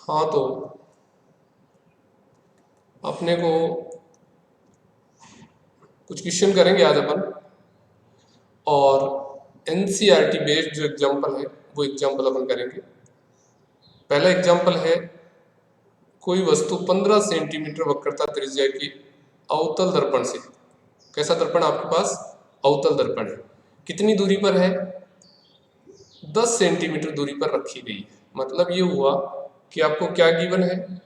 हाँ, तो अपने को कुछ क्वेश्चन करेंगे आज अपन, और एनसीईआरटी बेस्ड जो एग्जाम्पल है वो एग्जाम्पल अपन करेंगे। पहला एग्जाम्पल है, कोई वस्तु 15 सेंटीमीटर वक्रता त्रिज्या की अवतल दर्पण से, कैसा दर्पण आपके पास? अवतल दर्पण है, कितनी दूरी पर है? 10 सेंटीमीटर दूरी पर रखी गई है। मतलब ये हुआ कि आपको क्या गिवन है,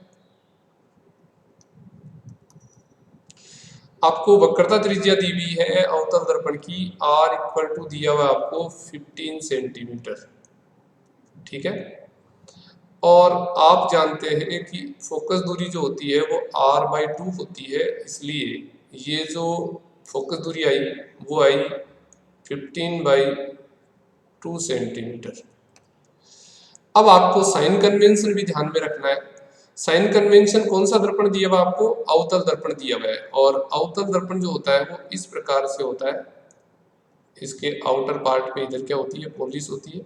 आपको वक्रता त्रिज्या दी हुई है अवतल दर्पण की, R इक्वल टू दिया हुआ आपको 15 सेंटीमीटर, ठीक है। और आप जानते हैं कि फोकस दूरी जो होती है वो R/2 होती है, इसलिए ये जो फोकस दूरी आई वो आई 15/2 सेंटीमीटर। अब आपको साइन कन्वेंशन भी ध्यान में रखना है। साइन कन्वेंशन कौन सा दर्पण दिया हुआ आपको? अवतल दर्पण दिया हुआ है, और अवतल दर्पण जो होता है वो इस प्रकार से होता है। इसके आउटर पार्ट पे इधर क्या होती है? पॉलिश होती है,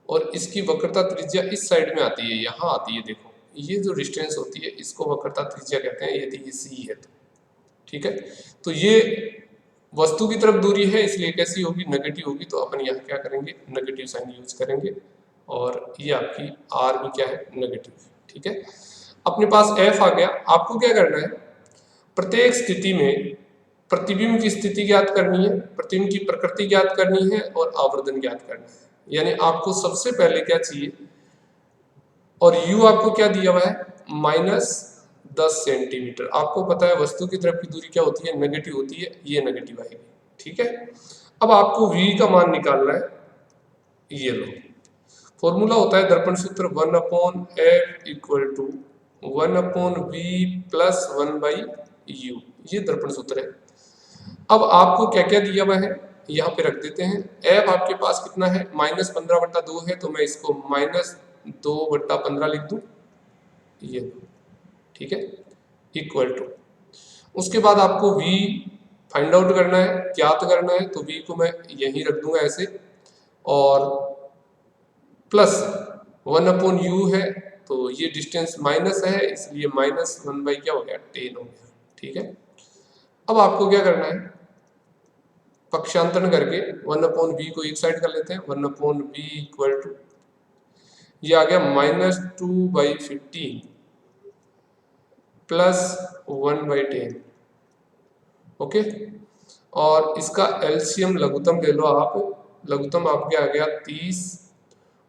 और इसकी वक्रता त्रिज्या इस साइड में आती है, यहाँ आती है। देखो ये जो डिस्टेंस होती है इसको वक्रता त्रिज्या कहते हैं, यदि ये सी है तो, ठीक है। तो ये वस्तु की तरफ दूरी है, इसलिए कैसी होगी? नेगेटिव होगी। तो अपन यहाँ क्या करेंगे? नेगेटिव साइन यूज करेंगे, और ये आपकी आर भी क्या है? नेगेटिव, ठीक है। अपने पास एफ आ गया। आपको क्या करना है? प्रत्येक स्थिति में प्रतिबिंब की स्थिति ज्ञात करनी है, प्रतिबिंब की प्रकृति ज्ञात करनी है, और आवर्धन ज्ञात करना है। यानी आपको सबसे पहले क्या चाहिए, और u आपको क्या दिया हुआ है? -10 सेंटीमीटर। आपको पता है वस्तु की तरफ की दूरी क्या होती है? नेगेटिव होती है, ये नेगेटिव आएगी, ठीक है। अब आपको v का मान निकालना है। ये लो, फॉर्मूला होता है दर्पण सूत्र 1/f equal to 1/v plus 1/u, ये दर्पण सूत्र है। अब आपको क्या क्या दिया हुआ है यहाँ पे रख देते हैं। f आपके पास कितना है? -15/2 है, तो मैं इसको -2/15 लिख दूं, ये, ठीक है, इक्वल टू। उसके बाद आपको v फाइंड आउट करना है, ज्ञात करना है, तो v को मैं यहीं रख दूंगा ऐसे, और प्लस 1/u है, तो ये डिस्टेंस माइनस है, इसलिए -1 क्या हो गया? 10 हो गया, ठीक है। अब आपको क्या करना है? पक्षांतरण करके 1/v को एक साइड कर लेते हैं। 1/v इक्वल टू, ये आ गया -2/15 प्लस 1/10, ओके। और इसका एलसीएम लघुत्तम ले लो आप। लघुत्तम आपके आ गया 30,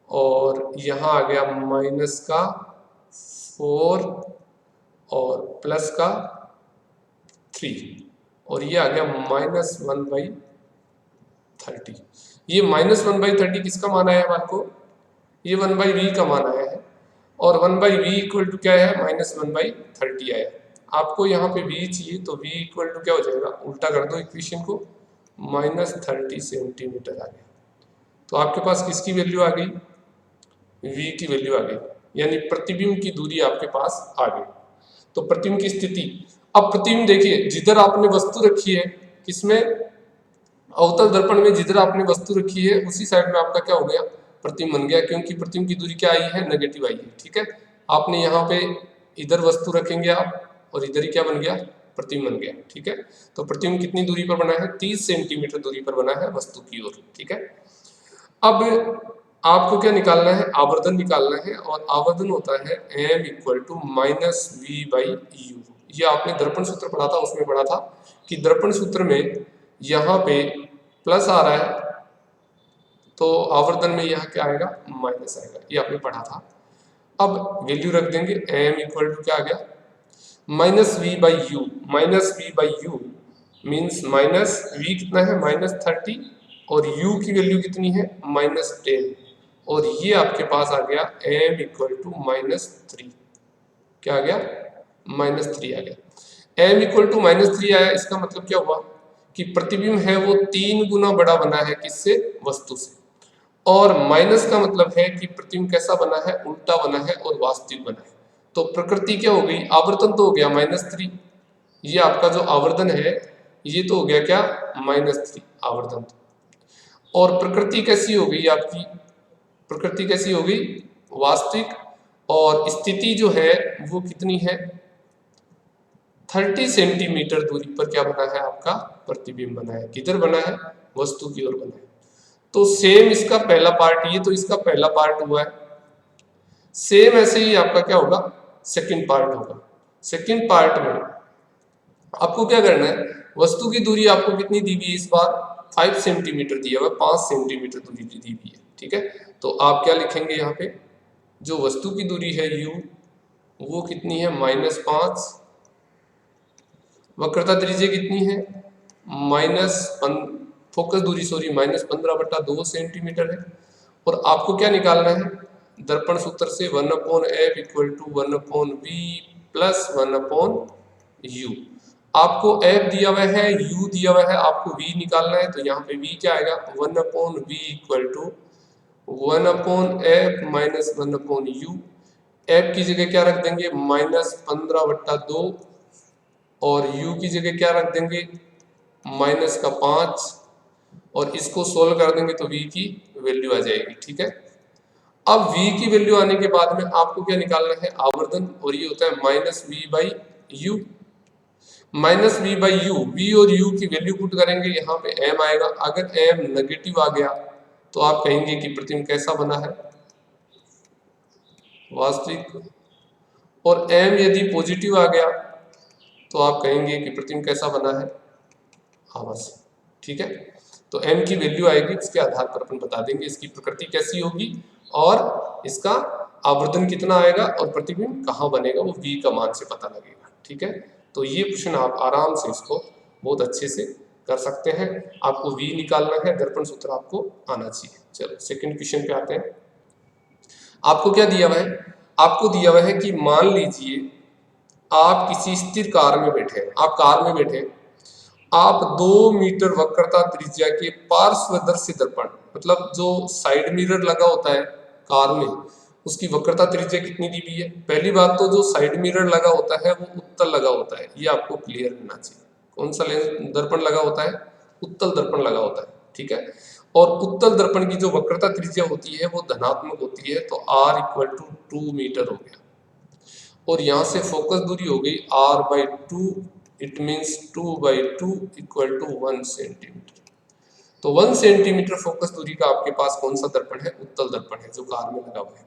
और यहाँ आ गया -4 और प्लस का 3, और ये आ गया -1/30। ये -1/30 किसका मान आया है आपको? ये 1/v का मान आया है, और 1/v इक्वल टू क्या है? -1/30 आया। आपको यहाँ पे v चाहिए, तो v इक्वल टू क्या हो जाएगा? उल्टा कर दो इक्वेशन को, -30 सेंटीमीटर आ गया। तो आपके पास किसकी वैल्यू आ गई? v की वैल्यू आ गई, यानी प्रतिबिंब की दूरी आपके पास आ गई। तो प्रतिबिंब की स्थिति, अब प्रतिबिंब देखिए, जिधर आपने वस्तु रखी है, किसमें? अवतल दर्पण में जिधर आपने वस्तु रखी है उसी साइड में आपका क्या हो गया? प्रतिबिंब बन गया, क्योंकि प्रतिबिंब की दूरी क्या आई है? नेगेटिव आई है, ठीक है। आपने यहाँ पे इधर वस्तु रखेंगे आप, और इधर ही क्या बन गया? प्रतिबिंब बन गया, ठीक है। तो प्रतिबिंब कितनी दूरी पर बना है? 30 सेंटीमीटर दूरी पर बना है वस्तु की ओर, ठीक है। अब आपको क्या निकालना है? आवर्धन निकालना है, और आवर्धन होता है m इक्वल टू -v/u। ये आपने दर्पण सूत्र पढ़ा था, उसमें पढ़ा था कि दर्पण सूत्र में यहाँ पे प्लस आ रहा है, तो आवर्धन में यहाँ क्या आएगा? माइनस आएगा, ये आपने पढ़ा था। अब वैल्यू रख देंगे, m इक्वल टू क्या आ गया? -v/u। -v/u मीन्स -v कितना है? -30, और u की वैल्यू कितनी है? -10, और ये आपके पास आ गया m इक्वल टू -3। क्या आ गया? -3 आ गया। m इक्वल टू -3 आया, इसका मतलब क्या हुआ कि प्रतिबिंब है वो 3 गुना बड़ा बना है, किससे? वस्तु से। और माइनस का मतलब है कि प्रतिबिंब कैसा बना है? उल्टा बना है और वास्तविक बना है। तो प्रकृति क्या हो गई? आवर्तन तो हो गया -3, ये आपका जो आवर्धन है ये तो हो गया क्या? -3 आवर्धन। और प्रकृति कैसी हो गई आपकी? प्रकृति कैसी हो गई? वास्तविक, और स्थिति जो है वो कितनी है, 30 सेंटीमीटर दूरी पर क्या बना है, आपका प्रतिबिंब बना है। किधर बना है, वस्तु की ओर बना है। तो सेम इसका पहला पार्ट, ये तो इसका पहला पार्ट हुआ है। सेम ऐसे ही आपका क्या होगा, सेकंड पार्ट होगा। सेकंड पार्ट में आपको क्या करना है, वस्तु की दूरी आपको कितनी दी हुई है, इस बार 5 सेंटीमीटर दिया हुआ है, 5 सेंटीमीटर दूरी दी हुई है। ठीक है, तो आप क्या लिखेंगे यहाँ पे, जो वस्तु की दूरी है u वो कितनी है, -5, वक्रता त्रिज्या कितनी है, फोकस दूरी सॉरी -15/2 सेंटीमीटर है। और आपको क्या निकालना है, दर्पण सूत्र से 1/f = 1/v + 1/u। आपको f दिया हुआ है, u दिया हुआ है, आपको v निकालना है। तो यहाँ पे v क्या आएगा, 1/v = 1/f - 1/u। f की जगह क्या रख देंगे, -15/2 और u की जगह क्या रख देंगे, -5, और इसको सोल्व कर देंगे तो v की वैल्यू आ जाएगी। ठीक है, अब v की वैल्यू आने के बाद में आपको क्या निकालना है, आवर्धन, और ये होता है -v/u। -v/u, v और u की वैल्यू पुट करेंगे, यहाँ पे m आएगा। अगर m नेगेटिव आ गया तो आप कहेंगे कि प्रतिबिंब कैसा बना है, वास्तविक, और m यदि पॉजिटिव आ गया तो आप कहेंगे कि प्रतिबिंब कैसा बना है, आभासी। ठीक है, तो m की वैल्यू आएगी, इसके आधार पर अपन बता देंगे इसकी प्रकृति कैसी होगी और इसका आवर्धन कितना आएगा और प्रतिबिंब कहाँ बनेगा, वो v का मान से पता लगेगा। ठीक है, तो ये क्वेश्चन आप आराम से इसको बहुत अच्छे से कर सकते हैं। आपको v निकालना है, दर्पण सूत्र आपको आना चाहिए। चलो सेकंड क्वेश्चन पे आते हैं। आपको क्या दिया हुआ है, आपको दिया हुआ है कि मान लीजिए आप किसी स्थिर कार में बैठे हैं, आप कार में बैठे, आप 2 मीटर वक्रता त्रिज्या के पार्श्वदर्शी दर्पण, मतलब जो साइड मिरर लगा होता है कार में, उसकी वक्रता त्रिज्या कितनी दी हुई है। पहली बात तो जो साइड मिरर लगा होता है वो उत्तल लगा होता है, ये आपको क्लियर रहना चाहिए। कौन सा लेंस दर्पण लगा होता है, उत्तल दर्पण लगा होता है। ठीक है, और उत्तल दर्पण की जो वक्रता त्रिज्या होती है वो धनात्मक होती है, तो r = 2 मीटर हो गया। और यहाँ से फोकस दूरी हो गई r/2, इट मीन्स 2/2 = 1 सेंटीमीटर। तो 1 सेंटीमीटर फोकस दूरी का आपके पास कौन सा दर्पण है, उत्तल दर्पण है, जो कार में लगा हुआ है।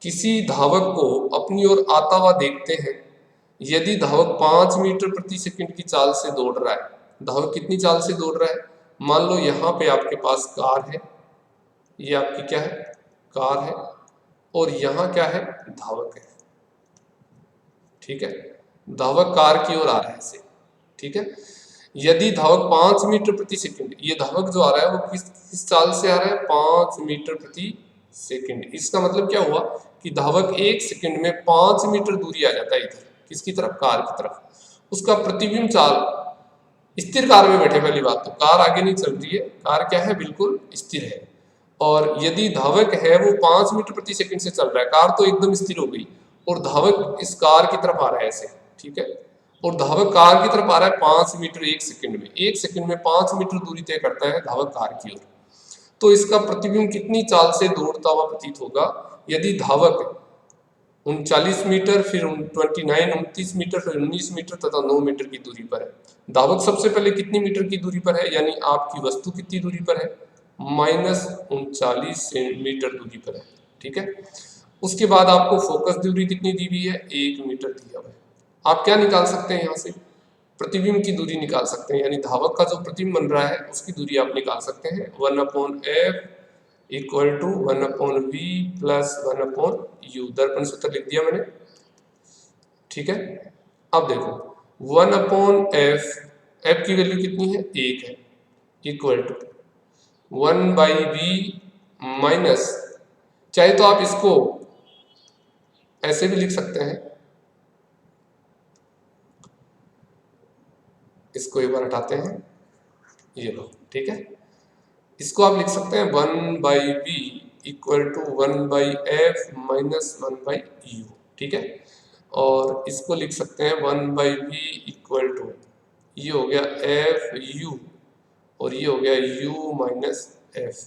किसी धावक को अपनी ओर आता हुआ देखते हैं, यदि धावक 5 मीटर प्रति सेकंड की चाल से दौड़ रहा है, धावक कितनी चाल से दौड़ रहा है, मान लो यहाँ पे आपके पास कार है, ये आपकी क्या है, कार है, और यहाँ क्या है, धावक है। ठीक है, धावक कार की ओर आ रहा है ऐसे। ठीक है, यदि धावक 5 मीटर प्रति सेकंड, ये धावक जो आ रहा है वो किस चाल से आ रहा है, 5 मीटर प्रति सेकंड। इसका मतलब क्या हुआ कि धावक 1 सेकंड में 5 मीटर दूरी आ जाता है इधर, किसकी तरफ, कार की तरफ। उसका प्रतिबिंब चाल, स्थिर कार में बैठे, पहली बात तो कार आगे नहीं चल रही है, कार क्या है, बिल्कुल स्थिर है। और यदि धावक है वो 5 मीटर प्रति सेकंड से चल रहा है, कार तो एकदम स्थिर हो गई, और धावक इस कार की तरफ आ रहा है ऐसे। ठीक है, और धावक कार की तरफ आ रहा है 5 मीटर 1 सेकंड में, 1 सेकंड में 5 मीटर दूरी तय करता है धावक कार की ओर। तो इसका प्रतिबिंब कितनी चाल से दौड़ता हुआ प्रतीत होगा, यदि धावक 39 मीटर, फिर 29 मीटर, फिर 19 मीटर तथा 9 मीटर की दूरी पर है। धावक सबसे पहले कितनी मीटर की दूरी पर है, यानी आपकी वस्तु कितनी दूरी पर है, -39 मीटर दूरी पर है। ठीक है, उसके बाद आपको फोकस दूरी कितनी दी हुई है, 1 मीटर दिया हुआ है। आप क्या निकाल सकते हैं, यहाँ से प्रतिबिंब की दूरी निकाल सकते हैं, यानी धावक का जो प्रतिबिंब बन रहा है उसकी दूरी आप निकाल सकते हैं। 1/f = 1/v + 1/u, दर्पण सूत्र लिख दिया मैंने। ठीक है, अब देखो 1/f, f की वैल्यू कितनी है, 1 है, = 1/v माइनस, चाहे तो आप इसको ऐसे भी लिख सकते हैं, इसको एक बार हटाते हैं, ये लो। ठीक है, इसको आप लिख सकते हैं 1/v = 1/f - 1/u। ठीक है, और इसको लिख सकते हैं 1/v = ये हो गया f u, और ये हो गया u - f,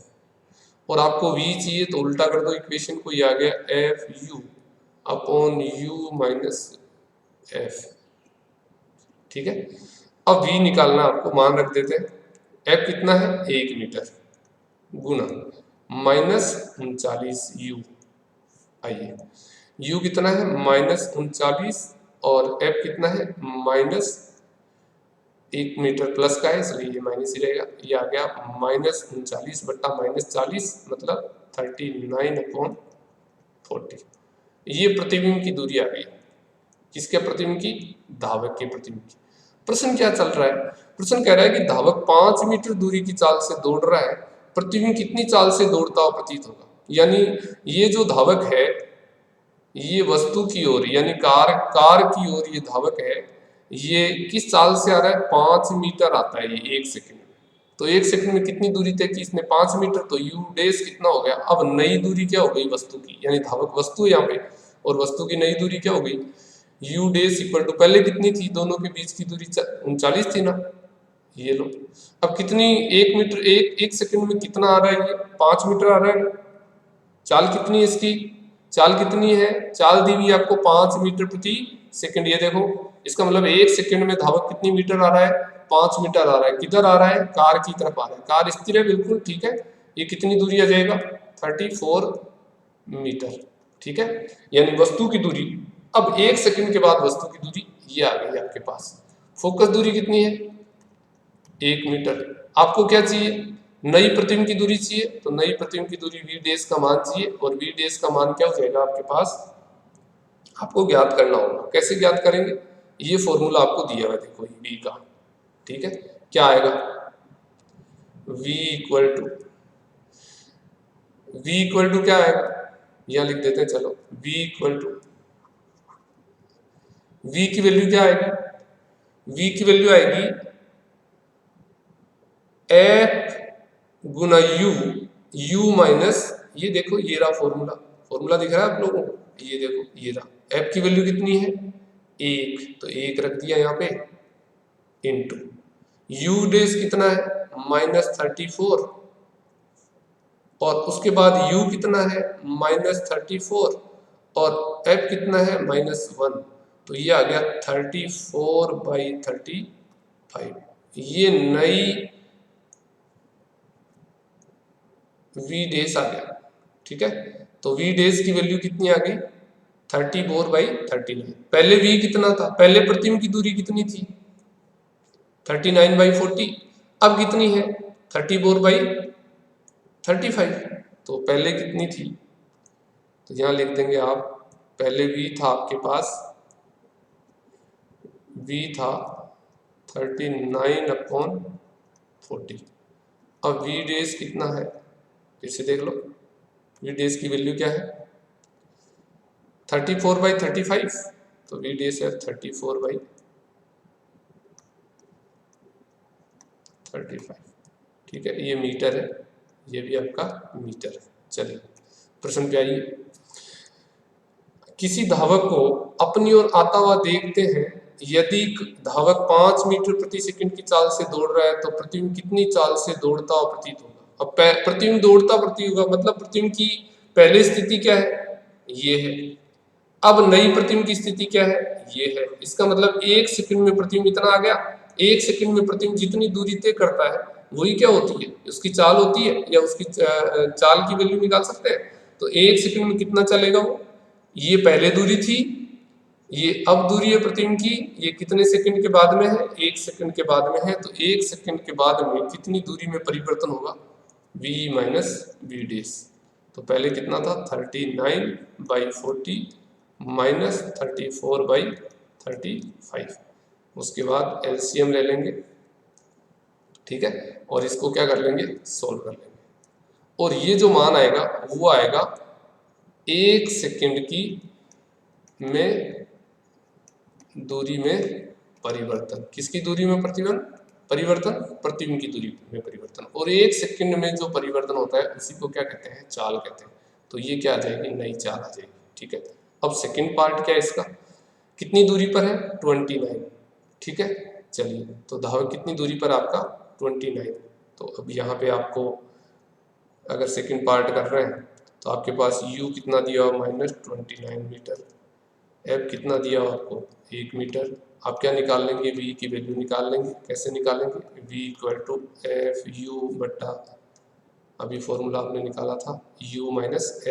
और आपको v चाहिए तो उल्टा कर दो इक्वेशन को, ये आ गया F you upon you minus F. ठीक है, अब v निकालना आपको, मान रख देते हैं f कितना है 1 मीटर गुना -39 u। आइए u कितना है -39 और f कितना है -1 मीटर, प्लस का है इसलिए ये माइनस ही रहेगा। ये आ गया -39 बट्टा -40 मतलब 39/40। ये प्रतिबिंब की दूरी आ गई। किसके प्रतिबिंब की? धावक के प्रतिबिंब की। प्रश्न क्या चल रहा है? प्रश्न कह रहा है कि धावक 5 मीटर दूरी की चाल से दौड़ रहा है, प्रतिबिंब कितनी चाल से दौड़ता हुआ प्रतीत होगा। यानी ये जो धावक है ये वस्तु की ओर यानी कार की ओर ये धावक है, ये किस चाल से आ रहा है? 5 मीटर आता है ये 1 सेकंड में। तो 1 सेकंड में कितनी दूरी तय की इसने? 5 मीटर। तो यू डेश कितना हो गया? अब नई दूरी क्या हो गई वस्तु की, यानी धावक वस्तु है यहाँ पे, और वस्तु की नई दूरी क्या हो गई? यू डेश इक्वल टू, पहले कितनी थी? दोनों के बीच की दूरी 39 थी ना। ये लो, अब कितनी 1 मीटर 1 सेकंड में कितना आ रहा है? ये 5 मीटर आ रहा है। चाल कितनी है इसकी? चाल कितनी है? चाल दी हुई आपको 5 मीटर प्रति सेकंड। ये देखो, इसका मतलब 1 सेकंड में धावक कितनी मीटर आ रहा है? 5 मीटर आ रहा है। किधर आ रहा है? कार की तरफ आ रहा है। कार स्थिर है बिल्कुल, ठीक है। ये कितनी दूरी आ जाएगा? 34 मीटर। ठीक है, यानी वस्तु की दूरी। अब 1 सेकंड के बाद वस्तु की दूरी ये आ गई आपके पास। फोकस दूरी कितनी है? 1 मीटर। आपको क्या चाहिए? नई प्रतिबिंब की दूरी चाहिए। तो नई प्रतिबिंब की दूरी v डेश का मान चाहिए, और v डेश का मान क्या हो जाएगा आपके पास? आपको ज्ञात करना होगा। कैसे ज्ञात करेंगे? ये फॉर्मूला आपको दिया हुआ है, देखो v का। ठीक है, क्या आएगा? v इक्वल टू क्या आएगा? यहां लिख देते हैं, चलो v इक्वल टू, v की वैल्यू क्या आएगी? v की वैल्यू आएगी f गुना u माइनस, ये देखो ये रहा फॉर्मूला दिख रहा है आप लोगों को? ये देखो ये रहा। f की वैल्यू कितनी है? 1, तो 1 रख दिया यहाँ पे, इंटू u डेश कितना है? -34, और उसके बाद u कितना है? -34, और f कितना है? -1। तो ये आ गया 34/35। ये नई v डेश आ गया। ठीक है, तो v डेश की वैल्यू कितनी आ गई? 34/39। पहले v कितना था? पहले प्रतिबिंब की दूरी कितनी थी? 39/40। अब कितनी है? 34/35। तो पहले कितनी थी? तो यहां लिख देंगे आप, पहले v था आपके पास, v था 39/40। अब v डेश कितना है? इसे देख लो, v डेश की वैल्यू क्या है? 34/35। तो v डेश है 34/35। ठीक है, ये मीटर है, ये भी आपका मीटर है। चलिए प्रश्न पे आइए। किसी धावक को अपनी ओर आता हुआ देखते हैं, यदि धावक 5 मीटर प्रति सेकंड की चाल से दौड़ रहा है तो प्रतिबिंब कितनी चाल से दौड़ता हुआ प्रतीत होगा? अब प्रतिबिंब दौड़ता प्रतीत होगा, मतलब प्रतिबिंब की पहले स्थिति क्या है? ये है। अब नई प्रतिबिंब की स्थिति क्या है? ये है। इसका मतलब 1 सेकंड में प्रतिबिंब इतना आ गया। 1 सेकंड में प्रतिबिंब जितनी दूरी तय करता है वही क्या होती है? उसकी चाल होती है, या उसकी चाल की वैल्यू निकाल सकते हैं। तो 1 सेकंड में कितना चलेगा वो? ये पहले दूरी थी, ये अब दूरी है प्रतिबिंब की। ये कितने सेकंड के बाद में है? 1 सेकंड के बाद में है। तो 1 सेकंड के बाद में कितनी दूरी में परिवर्तन होगा? v minus v dash. तो पहले कितना था? 39/40 माइनस 34/35। उसके बाद एलसीएम ले लेंगे, ठीक है, और इसको क्या कर लेंगे? सोल्व कर लेंगे। और ये जो मान आएगा वो आएगा 1 सेकंड की में दूरी में परिवर्तन। किसकी दूरी में परिवर्तन? प्रतिबिंब की दूरी में परिवर्तन। और 1 सेकंड में जो परिवर्तन होता है उसी को क्या कहते हैं? चाल कहते हैं। तो ये क्या आ जाएगी? नई चाल आ जाएगी। ठीक है, अब सेकंड पार्ट क्या है इसका? कितनी दूरी पर है? 29। ठीक है, चलिए, तो धावक कितनी दूरी पर आपका? 29। तो अब यहाँ पे आपको अगर सेकंड पार्ट कर रहे हैं तो आपके पास u कितना दिया हुआ -29 मीटर, f कितना दिया हुआ आपको 1 मीटर। आप क्या निकाल लेंगे, v की वैल्यू निकाल लेंगे। कैसे निकालेंगे, v = f(u) बट्टा, अभी फॉर्मूला आपने निकाला था u -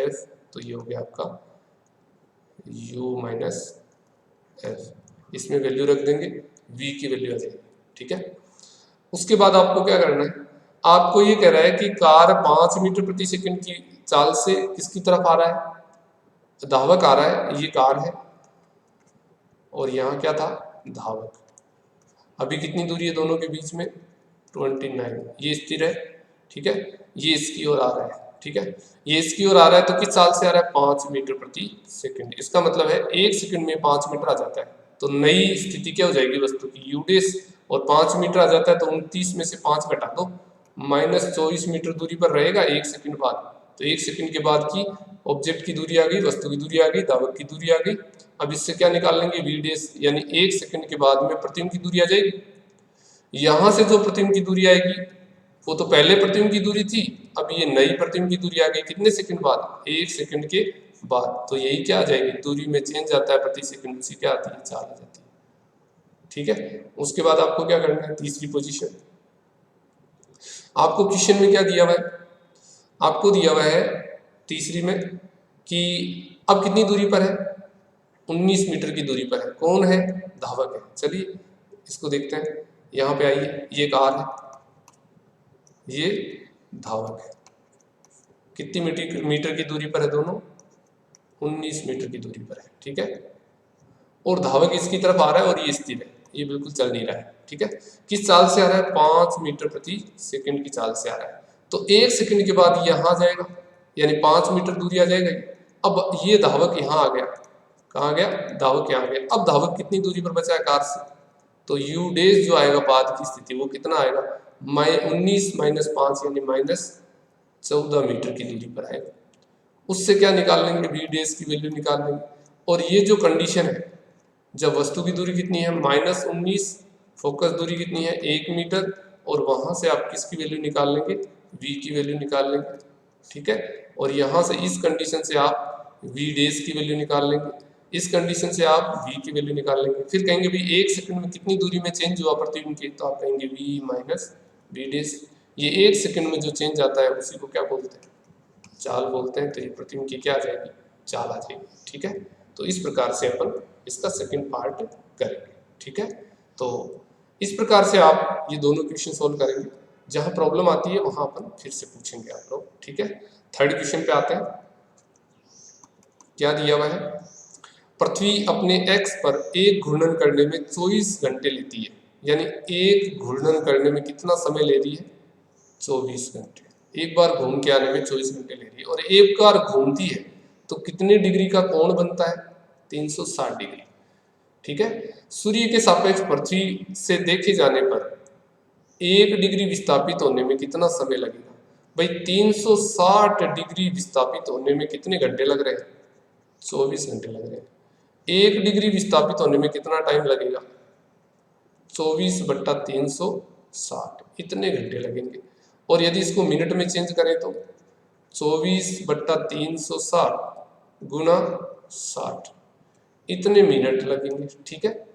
f, तो ये हो गया आपका u - f। इसमें वैल्यू रख देंगे, v की वैल्यू आ जाएगी, ठीक है। उसके बाद आपको क्या करना है, आपको ये कह रहा है कि कार 5 मीटर प्रति सेकंड की चाल से किसकी तरफ आ रहा है, धावक आ रहा है, ये कार है और यहाँ क्या था, धावक। अभी कितनी दूरी है दोनों के बीच में, 29, ये स्थिर है, ठीक है। ये इसकी ओर आ रहा है, ठीक है, ये इसकी ओर आ रहा है, तो किस चाल से आ रहा है, 5 मीटर प्रति सेकंड। इसका मतलब है 1 सेकंड में 5 मीटर आ जाता है, तो नई स्थिति क्या हो जाएगी वस्तु की, यूडेस, और 5 मीटर आ जाता है तो 29 में से 5 घटा दो, -24 मीटर दूरी पर रहेगा 1 सेकंड बाद। तो 1 सेकंड के बाद की ऑब्जेक्ट की दूरी आ गई, वस्तु की दूरी आ गई, धावक की दूरी आ गई। अब इससे क्या निकाल लेंगे, वी डेस, यानी 1 सेकंड के बाद में प्रतिबिंब की दूरी आ जाएगी। यहां से जो प्रतिबिंब की दूरी आएगी वो तो पहले प्रतिबिंब की दूरी थी, अब ये नई प्रतिबिंब की दूरी आ गई कितने सेकंड बाद, 1 सेकंड के बाद। तो यही क्या आ जाएगी, दूरी में चेंज आता है प्रति सेकंड, उसी क्या आती है, चाल आ जाती है, ठीक है। उसके बाद आपको क्या करना है, तीसरी पोजीशन। आपको क्वेश्चन में क्या दिया हुआ है, आपको दिया हुआ है तीसरी में कि अब कितनी दूरी पर है, 19 मीटर की दूरी पर है। कौन है, धावक है। चलिए इसको देखते हैं, यहाँ पे आइए, ये कार है, ये धावक है। कितनी मीटर की दूरी पर है दोनों, 19 मीटर की दूरी पर है, ठीक है। और धावक इसकी तरफ आ रहा है और ये स्थिर है, ये बिल्कुल चल नहीं रहा है, ठीक है। किस चाल से आ रहा है, 5 मीटर प्रति सेकंड की चाल से आ रहा है। तो 1 सेकंड के बाद यहाँ जाएगा, यानी 5 मीटर दूरी आ जाएगा। अब ये धावक यहाँ आ गया, कहाँ गया, धावक यहाँ आ गया। अब धावक कितनी दूरी पर बचा है कार से, तो यू डेज जो आएगा बाद की स्थिति वो कितना आएगा, 19 - 5 यानी -14 मीटर की दूरी पर आएगा। उससे क्या निकाल लेंगे, वी डेज की वैल्यू निकाल लेंगे। और ये जो कंडीशन है, जब वस्तु की दूरी कितनी है, -19, फोकस दूरी कितनी है, 1 मीटर, और वहां से आप किसकी वैल्यू निकाल लेंगे, v की वैल्यू निकाल लेंगे, ठीक है। और यहाँ से इस कंडीशन से आप v डेज की वैल्यू निकाल लेंगे, इस कंडीशन से आप v की वैल्यू निकाल लेंगे। फिर कहेंगे भी 1 सेकंड में कितनी दूरी में चेंज हुआ प्रतिबिंब की, तो आप कहेंगे v - v डेज। ये 1 सेकंड में जो चेंज आता है उसी को क्या बोलते हैं, चाल बोलते हैं। तो ये प्रतिबिंब की क्या आ जाएगी, चाल आ जाएगी, ठीक है। तो इस प्रकार से अपन इसका सेकंड पार्ट करेंगे, ठीक है। तो इस प्रकार से आप ये दोनों क्वेश्चन सोल्व करेंगे। जहां प्रॉब्लम आती है वहां अपन फिर से पूछेंगे आप लोग, ठीक है। थर्ड क्वेश्चन पे आते हैं। क्या दिया हुआ है, पृथ्वी अपने एक्स पर एक घूर्णन करने में 24 घंटे लेती है, यानी एक घूर्णन करने में कितना समय ले रही है, 24 घंटे। एक बार घूम के आने में 24 घंटे ले रही है, और एक बार घूमती है तो कितने डिग्री का कोण बनता है, 360 डिग्री, ठीक है। सूर्य के सापेक्ष पृथ्वी से देखे जाने पर 1 डिग्री विस्थापित होने में कितना समय लगेगा, भाई 360 डिग्री विस्थापित होने में कितने घंटे लग रहे हैं, 24 घंटे लग रहे हैं। 1 डिग्री विस्थापित होने में कितना टाइम लगेगा, 24/360, इतने घंटे लगेंगे। और यदि इसको मिनट में चेंज करें तो 24/360 गुना 60, इतने मिनट लगेंगे, ठीक है।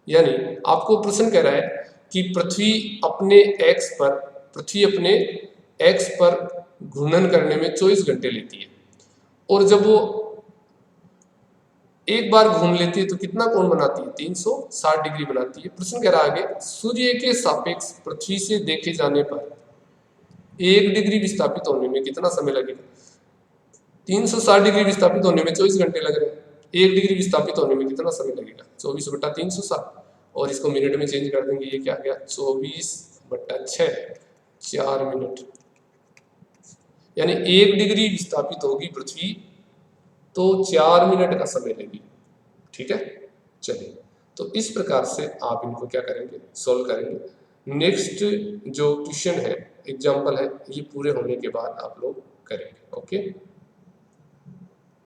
यानी आपको प्रश्न कह रहा है कि पृथ्वी अपने एक्स पर घूर्णन करने में 24 घंटे लेती है, और जब वो एक बार घूम लेती है तो कितना कोण बनाती है, 360 डिग्री बनाती है। प्रश्न कह रहा है सूर्य के सापेक्ष पृथ्वी से देखे जाने पर 1 डिग्री विस्थापित होने में कितना समय लगेगा, 360 डिग्री विस्थापित होने में 24 घंटे लग रहे हैं। 1 डिग्री विस्थापित होने में कितना समय लगेगा, 24/360, और इसको मिनट में चेंज कर देंगे, ये क्या आ गया, 24/6, 4 मिनट। यानी 1 डिग्री विस्थापित होगी पृथ्वी तो 4 मिनट का समय लेगी, ठीक है। चलिए, तो इस प्रकार से आप इनको क्या करेंगे, सोल्व करेंगे। नेक्स्ट जो क्वेश्चन है, एग्जाम्पल है, ये पूरे होने के बाद आप लोग करेंगे, ओके।